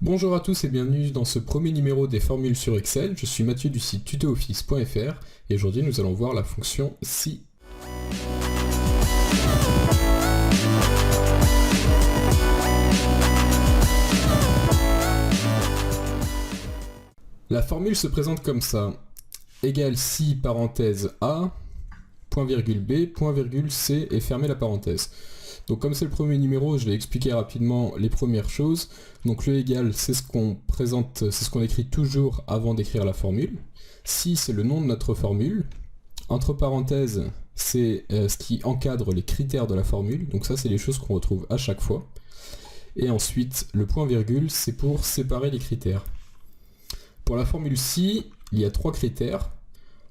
Bonjour à tous et bienvenue dans ce premier numéro des formules sur Excel. Je suis Mathieu du site tutooffice.fr et aujourd'hui nous allons voir la fonction si. La formule se présente comme ça. Égale si parenthèse A, point virgule B, point virgule C et fermez la parenthèse. Donc comme c'est le premier numéro, je vais expliquer rapidement les premières choses. Donc le égal, c'est ce qu'on présente, c'est ce qu'on écrit toujours avant d'écrire la formule. Si, c'est le nom de notre formule. Entre parenthèses, c'est ce qui encadre les critères de la formule. Donc ça, c'est les choses qu'on retrouve à chaque fois. Et ensuite, le point virgule, c'est pour séparer les critères. Pour la formule si, il y a trois critères.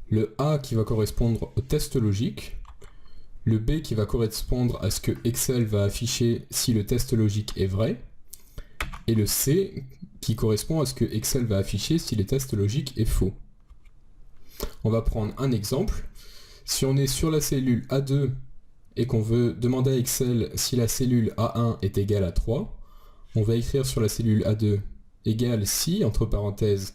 Le A qui va correspondre au test logique. Le B qui va correspondre à ce que Excel va afficher si le test logique est vrai, et le C qui correspond à ce que Excel va afficher si le test logique est faux. On va prendre un exemple. Si on est sur la cellule A2 et qu'on veut demander à Excel si la cellule A1 est égale à 3, on va écrire sur la cellule A2 égale si, entre parenthèses,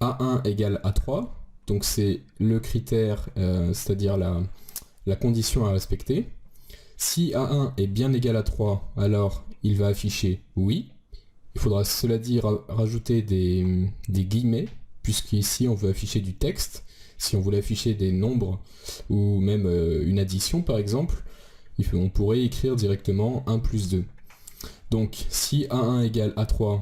A1 égale à 3, donc c'est le critère, c'est-à-dire la condition à respecter. Si A1 est bien égal à 3, alors il va afficher oui. Il faudra cela dire rajouter des guillemets, puisqu'ici on veut afficher du texte. Si on voulait afficher des nombres, ou même une addition par exemple, on pourrait écrire directement 1 plus 2. Donc si A1 égale A3,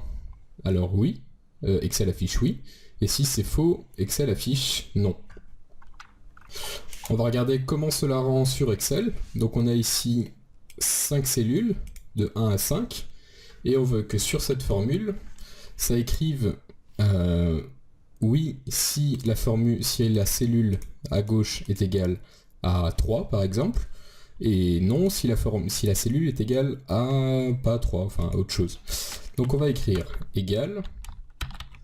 alors oui, Excel affiche oui. Et si c'est faux, Excel affiche non. On va regarder comment cela rend sur Excel. Donc on a ici 5 cellules, de 1 à 5, et on veut que sur cette formule, ça écrive oui si la cellule à gauche est égale à 3 par exemple, et non si la cellule est égale à pas 3, enfin à autre chose. Donc on va écrire égale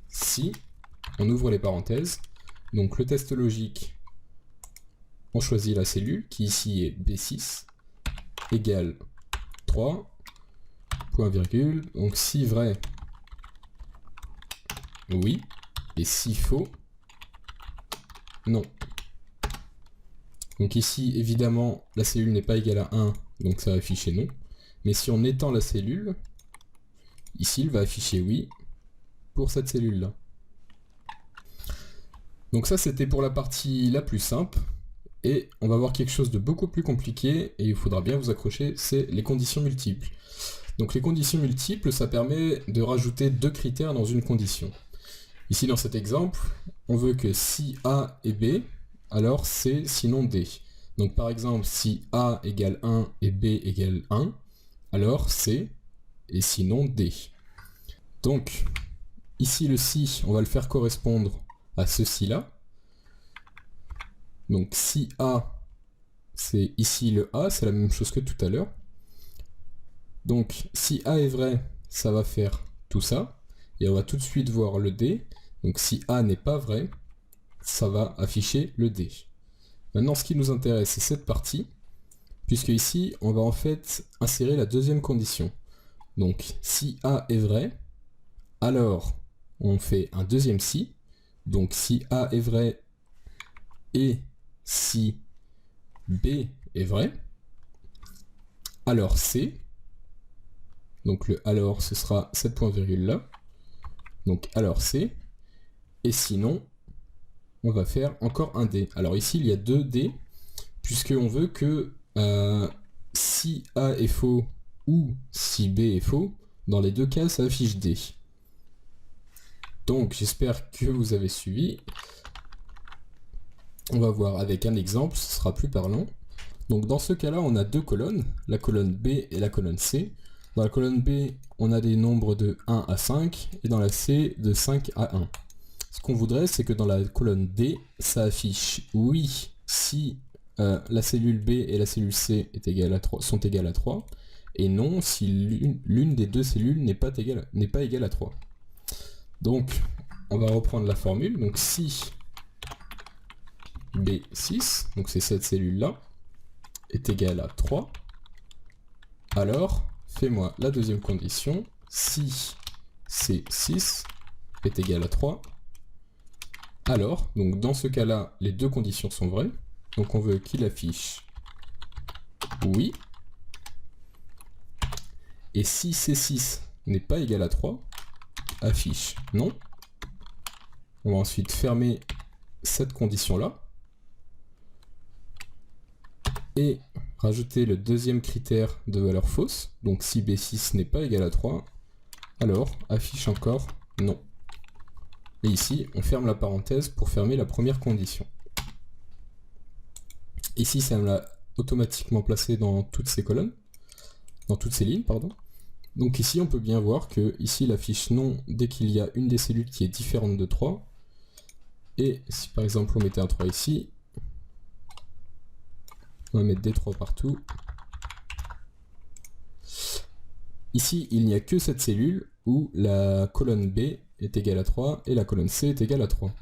si, on ouvre les parenthèses, donc le test logique, on choisit la cellule qui ici est B6 égale 3 point virgule, donc si vrai oui et si faux non. Donc ici évidemment la cellule n'est pas égale à 1, donc ça va afficher non, mais si on étend la cellule, ici il va afficher oui pour cette cellule là. Donc ça c'était pour la partie la plus simple. Et on va voir quelque chose de beaucoup plus compliqué, et il faudra bien vous accrocher, c'est les conditions multiples. Donc les conditions multiples, ça permet de rajouter deux critères dans une condition. Ici dans cet exemple, on veut que si A est B, alors C sinon D. Donc par exemple, si A égale 1 et B égale 1, alors C et sinon D. Donc ici le si, on va le faire correspondre à ceci-là. Donc si A, c'est ici le A, c'est la même chose que tout à l'heure. Donc si A est vrai, ça va faire tout ça. Et on va tout de suite voir le D. Donc si A n'est pas vrai, ça va afficher le D. Maintenant ce qui nous intéresse, c'est cette partie, puisque ici, on va en fait insérer la deuxième condition. Donc si A est vrai, alors on fait un deuxième si. Donc si A est vrai et si B est vrai, alors C, donc le alors ce sera cette point virgule là, donc alors C, et sinon on va faire encore un D. Alors ici il y a deux D, puisqu'on veut que si A est faux ou si B est faux, dans les deux cas ça affiche D. Donc j'espère que vous avez suivi. On va voir avec un exemple, ce sera plus parlant. Donc dans ce cas-là, on a deux colonnes, la colonne B et la colonne C. Dans la colonne B, on a des nombres de 1 à 5, et dans la C, de 5 à 1. Ce qu'on voudrait, c'est que dans la colonne D, ça affiche oui si la cellule B et la cellule C sont égales à 3, et non si l'une des deux cellules n'est pas égale à 3. Donc, on va reprendre la formule. Donc si B6, donc c'est cette cellule-là, est égale à 3, alors fais-moi la deuxième condition, si C6 est égal à 3, alors, donc dans ce cas-là, les deux conditions sont vraies, donc on veut qu'il affiche oui, et si C6 n'est pas égal à 3, affiche non. On va ensuite fermer cette condition-là, et rajouter le deuxième critère de valeur fausse, donc si B6 n'est pas égal à 3, alors affiche encore non. Et ici, on ferme la parenthèse pour fermer la première condition. Ici, ça me l'a automatiquement placé dans toutes ces colonnes, dans toutes ces lignes, pardon. Donc ici, on peut bien voir que ici, il affiche non dès qu'il y a une des cellules qui est différente de 3. Et si par exemple, on mettait un 3 ici, on va mettre des 3 partout. Ici, il n'y a que cette cellule où la colonne B est égale à 3 et la colonne C est égale à 3.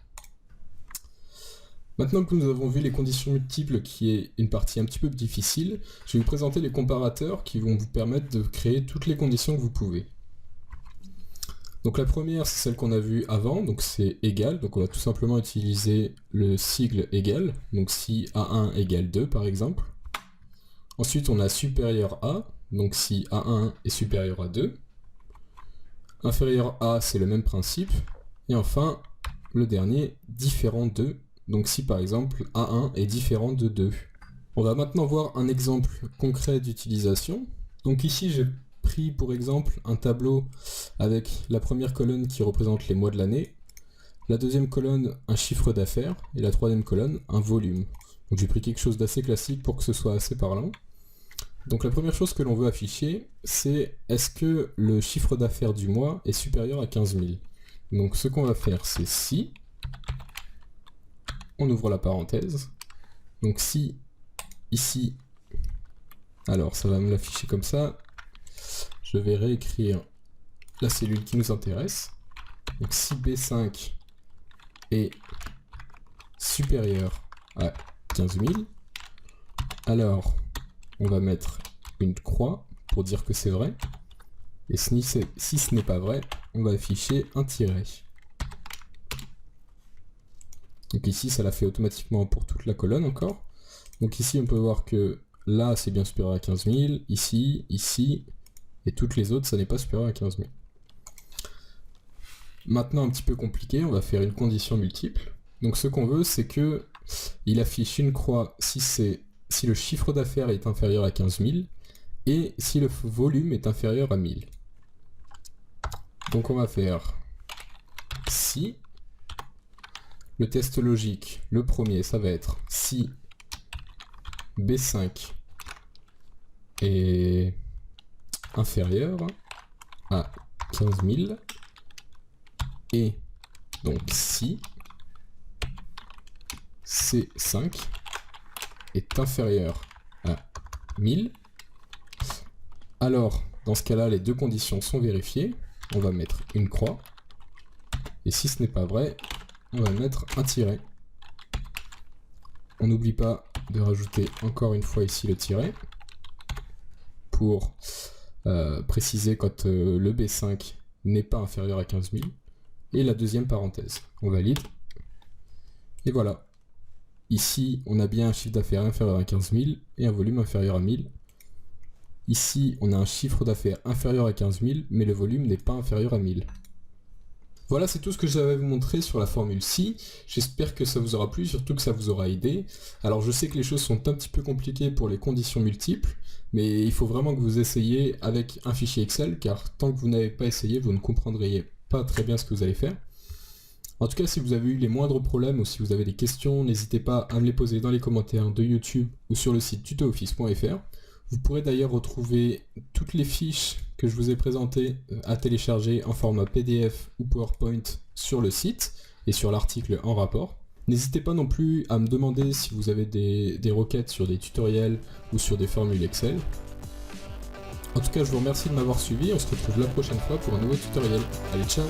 Maintenant que nous avons vu les conditions multiples, qui est une partie un petit peu difficile, je vais vous présenter les comparateurs qui vont vous permettre de créer toutes les conditions que vous pouvez. Donc la première, c'est celle qu'on a vue avant, donc c'est égal, donc on va tout simplement utiliser le sigle égal, donc si A1 égale 2 par exemple. Ensuite on a supérieur à, donc si A1 est supérieur à 2. Inférieur à, c'est le même principe. Et enfin, le dernier, différent de, donc si par exemple A1 est différent de 2. On va maintenant voir un exemple concret d'utilisation. Donc ici j'ai pris pour exemple un tableau avec la première colonne qui représente les mois de l'année, la deuxième colonne un chiffre d'affaires et la troisième colonne un volume. Donc j'ai pris quelque chose d'assez classique pour que ce soit assez parlant. Donc la première chose que l'on veut afficher, c'est est-ce que le chiffre d'affaires du mois est supérieur à 15 000. Donc ce qu'on va faire, c'est si, on ouvre la parenthèse, donc si, ici, alors ça va me l'afficher comme ça, je vais réécrire la cellule qui nous intéresse, donc si B5 est supérieur à 15 000, alors on va mettre une croix pour dire que c'est vrai, et si ce n'est pas vrai, on va afficher un tiret. Donc ici ça l'a fait automatiquement pour toute la colonne encore. Donc ici on peut voir que là c'est bien supérieur à 15 000, ici, ici, et toutes les autres ça n'est pas supérieur à 15 000. Maintenant un petit peu compliqué, on va faire une condition multiple. Donc ce qu'on veut c'est que il affiche une croix si le chiffre d'affaires est inférieur à 15 000 et si le volume est inférieur à 1000. Donc on va faire si, le test logique, le premier ça va être si B5 est inférieur à 15 000 et donc si C5 est inférieur à 1000, alors dans ce cas-là les deux conditions sont vérifiées, on va mettre une croix, et si ce n'est pas vrai, on va mettre un tiret. On n'oublie pas de rajouter encore une fois ici le tiret, pour préciser quand le B5 n'est pas inférieur à 15 000, et la deuxième parenthèse. On valide, et voilà. Ici, on a bien un chiffre d'affaires inférieur à 15 000 et un volume inférieur à 1000. Ici, on a un chiffre d'affaires inférieur à 15 000, mais le volume n'est pas inférieur à 1000. Voilà, c'est tout ce que j'avais à vous montrer sur la formule si. J'espère que ça vous aura plu, surtout que ça vous aura aidé. Alors je sais que les choses sont un petit peu compliquées pour les conditions multiples, mais il faut vraiment que vous essayiez avec un fichier Excel, car tant que vous n'avez pas essayé, vous ne comprendriez pas très bien ce que vous allez faire. En tout cas, si vous avez eu les moindres problèmes ou si vous avez des questions, n'hésitez pas à me les poser dans les commentaires de YouTube ou sur le site tutooffice.fr. Vous pourrez d'ailleurs retrouver toutes les fiches que je vous ai présentées à télécharger en format PDF ou PowerPoint sur le site et sur l'article en rapport. N'hésitez pas non plus à me demander si vous avez des requêtes sur des tutoriels ou sur des formules Excel. En tout cas, je vous remercie de m'avoir suivi, on se retrouve la prochaine fois pour un nouveau tutoriel. Allez, ciao!